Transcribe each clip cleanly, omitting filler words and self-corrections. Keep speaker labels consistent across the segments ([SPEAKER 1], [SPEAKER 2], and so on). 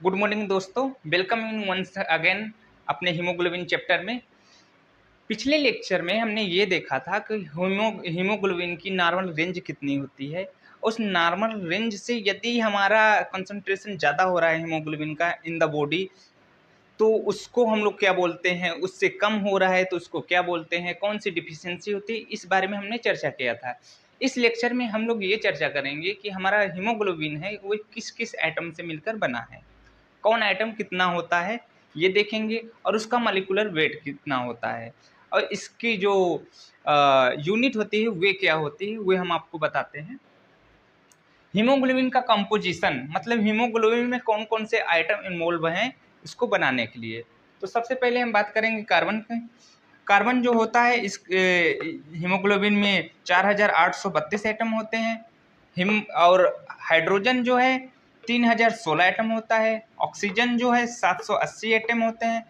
[SPEAKER 1] Good morning दोस्तों, welcome in once again अपने haemoglobin chapter में। पिछले लेक्चर में हमने ये देखा था कि हीमोग्लोबिन की नॉर्मल रेंज कितनी होती है। उस नॉर्मल रेंज से यदि हमारा कंसंट्रेशन ज़्यादा हो रहा है हीमोग्लोबिन का इन द बॉडी, तो उसको हम लोग क्या बोलते हैं, उससे कम हो रहा है तो उसको क्या बोलते हैं, कौन सी डिफिशियंसी होती है, इस बारे में हमने चर्चा किया था। इस लेक्चर में हम लोग ये चर्चा करेंगे कि हमारा हीमोग्लोबिन है वो किस किस एटम से मिलकर बना है, कौन एटम कितना होता है ये देखेंगे, और उसका मॉलिक्यूलर वेट कितना होता है, और इसकी जो यूनिट होती है वे क्या होती है वे हम आपको बताते हैं। हीमोग्लोबिन का कंपोजिशन मतलब हीमोग्लोबिन में कौन कौन से आइटम इन्वॉल्व हैं इसको बनाने के लिए। तो सबसे पहले हम बात करेंगे कार्बन की। कार्बन जो होता है इस हीमोग्लोबिन में 4832 एटम होते हैं। हिम और हाइड्रोजन जो है 3016 एटम होता है। ऑक्सीजन जो है 780 एटम होते हैं।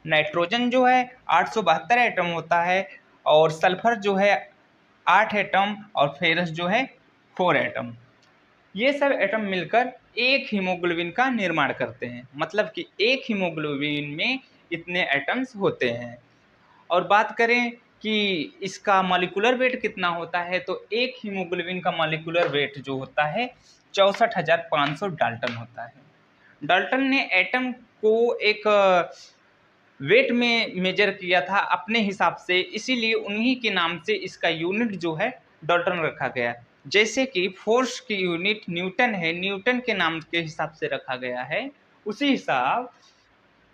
[SPEAKER 1] नाइट्रोजन जो है 872 एटम होता है। और सल्फर जो है 8 एटम और फेरस जो है 4 एटम। ये सब एटम मिलकर एक हीमोग्लोबिन का निर्माण करते हैं, मतलब कि एक हीमोग्लोबिन में इतने एटम्स होते हैं। और बात करें कि इसका मॉलिक्यूलर वेट कितना होता है, तो एक हीमोग्लोबिन का मॉलिक्यूलर वेट जो होता है 64,500 डाल्टन होता है। डाल्टन ने एटम को एक वेट में मेजर किया था अपने हिसाब से, इसीलिए उन्हीं के नाम से इसका यूनिट जो है डाल्टन रखा गया। जैसे कि फोर्स की यूनिट न्यूटन है, न्यूटन के नाम के हिसाब से रखा गया है, उसी हिसाब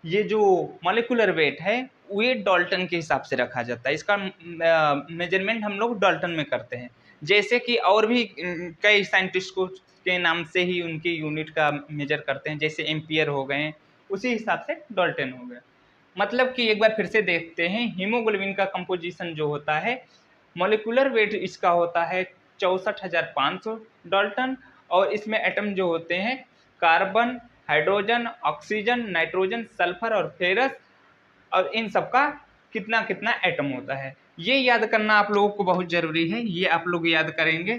[SPEAKER 1] ये जो मॉलिक्यूलर वेट है वे डाल्टन के हिसाब से रखा जाता है। इसका मेजरमेंट हम लोग डाल्टन में करते हैं। जैसे कि और भी कई साइंटिस्ट को के नाम से ही उनकी यूनिट का मेजर करते हैं, जैसे एम्पियर हो गए, उसी हिसाब से डाल्टन हो गया। मतलब कि एक बार फिर से देखते हैं, हीमोग्लोबिन का कंपोजिशन जो होता है, मॉलिक्यूलर वेट इसका होता है 64,500 डाल्टन, और इसमें एटम जो होते हैं carbon, hydrogen, oxygen, nitrogen, sulphur और फेरस, और इन सब का कितना कितना एटम होता है ये याद करना आप लोगों को बहुत ज़रूरी है। ये आप लोग याद करेंगे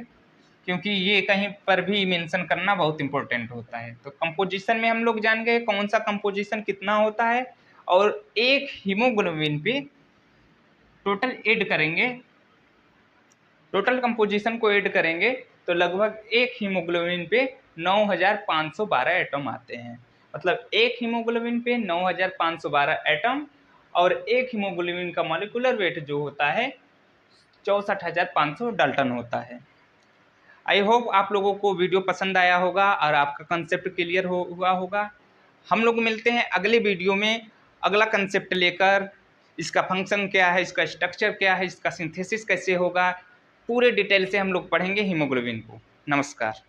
[SPEAKER 1] क्योंकि ये कहीं पर भी मेंशन करना बहुत इंपॉर्टेंट होता है। तो कंपोजिशन में हम लोग जान गए कौन सा कंपोजिशन कितना होता है, और एक हीमोग्लोबिन पे टोटल ऐड करेंगे, टोटल कंपोजिशन को ऐड करेंगे तो लगभग एक हीमोग्लोबिन पे 9512 एटम आते हैं। मतलब एक हीमोग्लोबिन पे 9512 एटम, और एक हीमोग्लोबिन का मॉलिक्यूलर वेट जो होता है 64,500 डाल्टन होता है। आई होप आप लोगों को वीडियो पसंद आया होगा और आपका कंसेप्ट क्लियर हुआ होगा। हम लोग मिलते हैं अगले वीडियो में अगला कंसेप्ट लेकर। इसका फंक्शन क्या है, इसका स्ट्रक्चर क्या है, इसका सिंथेसिस कैसे होगा, पूरे डिटेल से हम लोग पढ़ेंगे हीमोग्लोबिन को। नमस्कार।